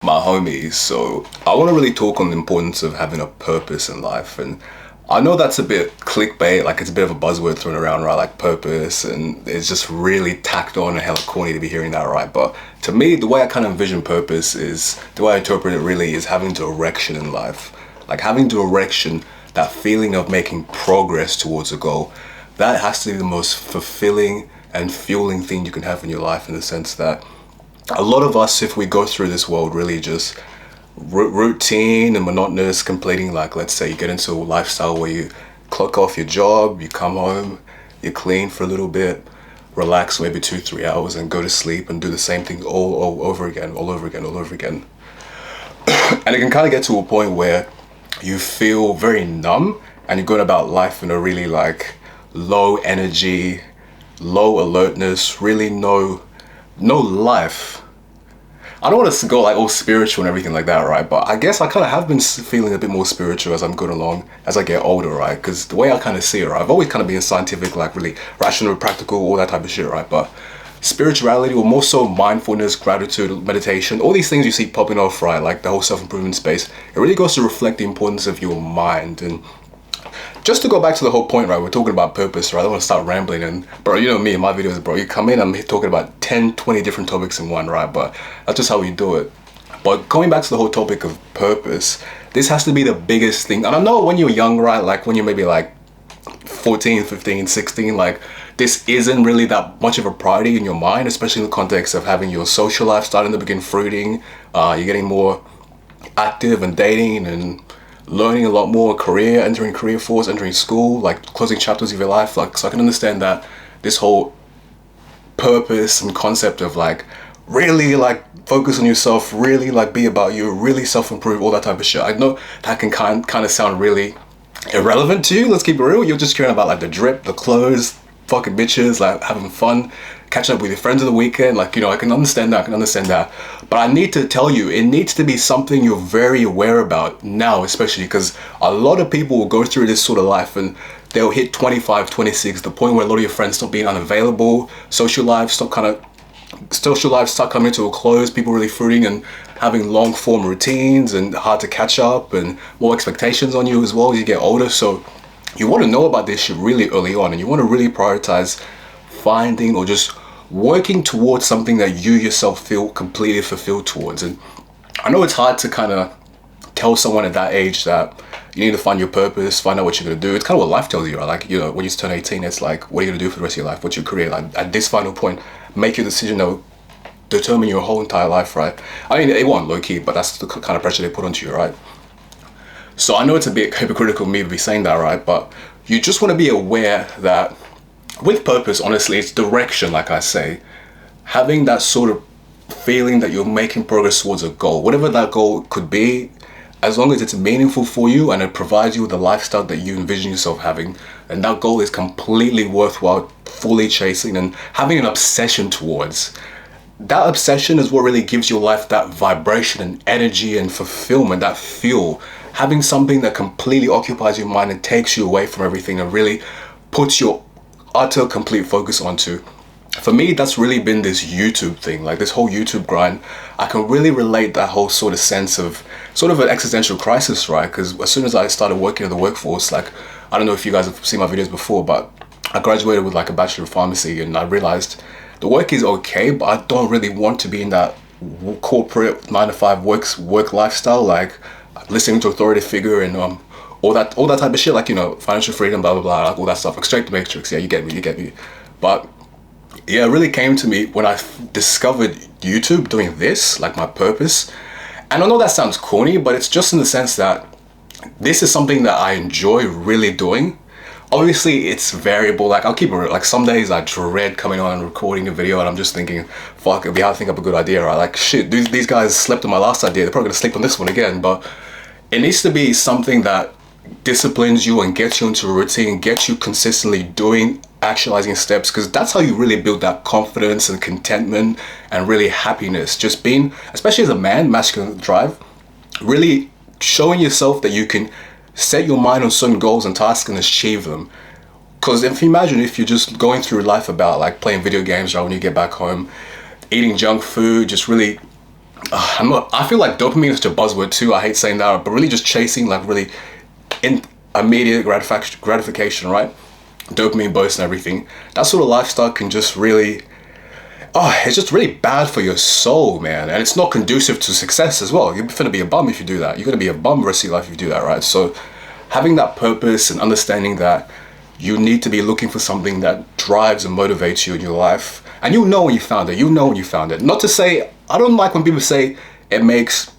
my homies. So I want to really talk on the importance of having a purpose in life. And I know that's a bit clickbait, like it's a bit of a buzzword thrown around, right? Like purpose, and it's just really tacked on and hella corny to be hearing that, right? But to me, the way I kind of envision purpose is, the way I interpret it really is having direction in life. Like having direction, that feeling of making progress towards a goal, that has to be the most fulfilling and fueling thing you can have in your life, in the sense that a lot of us, if we go through this world really just routine and monotonous, completing, like, let's say you get into a lifestyle where you clock off your job, you come home, you clean for a little bit, relax maybe 2-3 hours and go to sleep and do the same thing all over again. And it can kind of get to a point where you feel very numb and you're going about life in a really like low energy, low alertness, really no life. I don't want to go like all spiritual and everything like that, right? But I guess I kind of have been feeling a bit more spiritual as I'm going along, as I get older, right? Because the way I kind of see it, right? I've always kind of been scientific, like really rational, practical, all that type of shit, right? But spirituality, or more so mindfulness, gratitude, meditation, all these things you see popping off, right? Like the whole self-improvement space, it really goes to reflect the importance of your mind. And just to go back to the whole point, right, we're talking about purpose, right? I don't want to start rambling, and bro, you know me in my videos, bro, you come in, I'm talking about 10-20 different topics in one, right? But that's just how we do it. But going back to the whole topic of purpose, this has to be the biggest thing. And I know when you're young, right, like when you're maybe like 14, 15, 16, like this isn't really that much of a priority in your mind, especially in the context of having your social life starting to begin fruiting. You're getting more active and dating and learning a lot more, career, entering career force, entering school, like closing chapters of your life. Like, so I can understand that this whole purpose and concept of like really like focus on yourself, really like be about you, really self-improve, all that type of shit. I know that can kind of sound really irrelevant to you. Let's keep it real. You're just caring about like the drip, the clothes, fucking bitches, like having fun, catching up with your friends on the weekend. Like, you know, I can understand that. But I need to tell you, it needs to be something you're very aware about now, especially because a lot of people will go through this sort of life and they'll hit 25, 26, the point where a lot of your friends stop being unavailable, social lives start coming to a close, people really fruiting and having long form routines and hard to catch up, and more expectations on you as well as you get older. So you want to know about this shit really early on, and you want to really prioritize finding or just working towards something that you yourself feel completely fulfilled towards. And I know it's hard to kind of tell someone at that age that you need to find your purpose, find out what you're going to do. It's kind of what life tells you, right? Like, you know, when you turn 18, it's like, what are you going to do for the rest of your life? What's your career? Like, at this final point, make your decision that will determine your whole entire life, right? I mean, it won't, low-key, but that's the kind of pressure they put onto you, right? So I know it's a bit hypocritical of me to be saying that, right? But you just want to be aware that with purpose, honestly, it's direction, like I say. Having that sort of feeling that you're making progress towards a goal, whatever that goal could be, as long as it's meaningful for you and it provides you with the lifestyle that you envision yourself having, and that goal is completely worthwhile, fully chasing and having an obsession towards. That obsession is what really gives your life that vibration and energy and fulfillment, that fuel. Having something that completely occupies your mind and takes you away from everything and really puts your utter complete focus onto. For me, that's really been this YouTube thing, like this whole YouTube grind. I can really relate that whole sort of sense of sort of an existential crisis, right? Because as soon as I started working in the workforce, like, I don't know if you guys have seen my videos before, but I graduated with like a Bachelor of Pharmacy, and I realized the work is okay, but I don't really want to be in that corporate 9-to-5 work lifestyle, like listening to authority figure and all that type of shit, like, you know, financial freedom, blah blah blah, like all that stuff. Extract the matrix, yeah, you get me. But yeah, it really came to me when I discovered YouTube, doing this, like my purpose. And I know that sounds corny, but it's just in the sense that this is something that I enjoy really doing. Obviously, it's variable. Like, I'll keep it real. Like, some days I dread coming on and recording a video, and I'm just thinking, fuck, it'd be hard to think up a good idea, right? Like, shit, these guys slept on my last idea. They're probably gonna sleep on this one again. But it needs to be something that disciplines you and gets you into a routine, gets you consistently doing, actualizing steps, because that's how you really build that confidence and contentment and really happiness. Just being, especially as a man, masculine drive, really showing yourself that you can set your mind on certain goals and tasks and achieve them. Because if you imagine if you're just going through life about like playing video games, right, when you get back home, eating junk food, just really I feel like dopamine is such a buzzword too. I hate saying that, but really just chasing like really in immediate gratification, right? Dopamine bursts and everything. That sort of lifestyle can just really, it's just really bad for your soul, man. And it's not conducive to success as well. You're gonna be a bum if you do that. You're gonna be a bum the rest of your life if you do that, right? So having that purpose and understanding that you need to be looking for something that drives and motivates you in your life. And you'll know when you found it. You'll know when you found it. Not to say, I don't like when people say it makes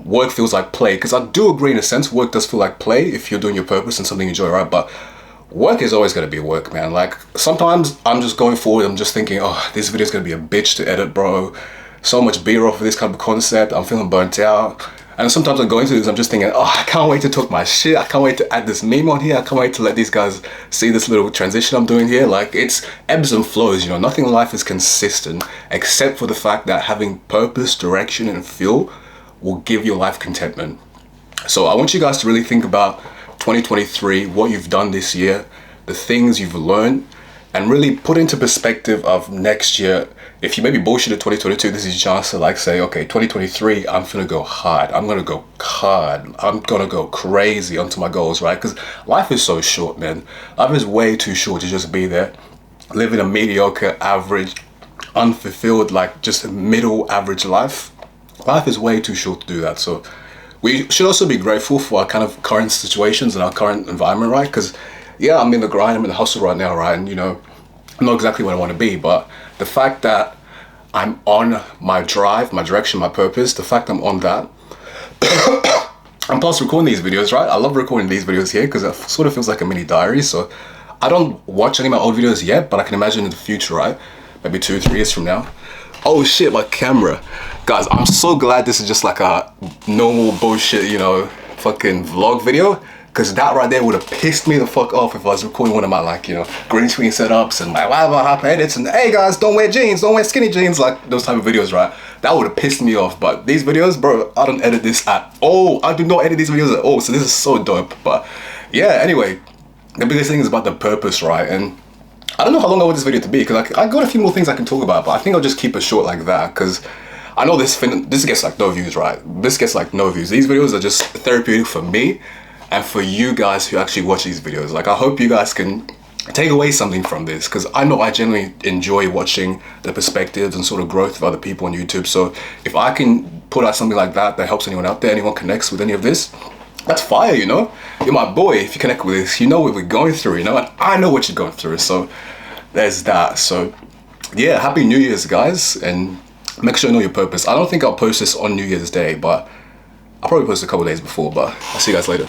work feels like play, because I do agree in a sense, work does feel like play if you're doing your purpose and something you enjoy, right? But work is always going to be work, man. Like sometimes I'm just going forward, I'm just thinking, oh, this video's going to be a bitch to edit, bro. So much beer off of this kind of concept. I'm feeling burnt out. And sometimes I'm going through this, I'm just thinking, oh, I can't wait to talk my shit. I can't wait to add this meme on here. I can't wait to let these guys see this little transition I'm doing here. Like it's ebbs and flows, you know, nothing in life is consistent except for the fact that having purpose, direction, and fuel will give your life contentment. So I want you guys to really think about 2023, what you've done this year, the things you've learned, and really put into perspective of next year. If you maybe bullshit at 2022, this is your chance to like say, okay, 2023, I'm gonna go hard. I'm gonna go hard. I'm gonna go crazy onto my goals, right? Because life is so short, man. Life is way too short to just be there, living a mediocre, average, unfulfilled, like just a middle average life. Life is way too short to do that. So we should also be grateful for our kind of current situations and our current environment, right? Because yeah, I'm in the grind, I'm in the hustle right now, right? And you know, I'm not exactly where I want to be, but the fact that I'm on my drive, my direction, my purpose, the fact I'm on that, and plus recording these videos, right? I love recording these videos here because it sort of feels like a mini diary. So I don't watch any of my old videos yet, but I can imagine in the future, right? Maybe 2 or 3 years from now. Oh shit, my camera. Guys, I'm so glad this is just like a normal bullshit, you know, fucking vlog video. Because that right there would have pissed me the fuck off if I was recording one of my like, you know, green screen setups and my half edits and hey guys, don't wear jeans, don't wear skinny jeans, like those type of videos, right? That would have pissed me off. But these videos, bro, I don't edit this at all. I do not edit these videos at all. So this is so dope. But yeah, anyway, the biggest thing is about the purpose, right? And I don't know how long I want this video to be because I got a few more things I can talk about, but I think I'll just keep it short like that because I know this gets like no views, right? This gets like no views. These videos are just therapeutic for me and for you guys who actually watch these videos. Like I hope you guys can take away something from this because I know I genuinely enjoy watching the perspectives and sort of growth of other people on YouTube. So if I can put out something like that that helps anyone out there, anyone connects with any of this, that's fire, you know? You're my boy. If you connect with this, you know what we're going through, you know? And I know what you're going through. So there's that. So yeah, happy New Year's, guys. And make sure you know your purpose. I don't think I'll post this on New Year's Day, but I'll probably post a couple days before. But I'll see you guys later.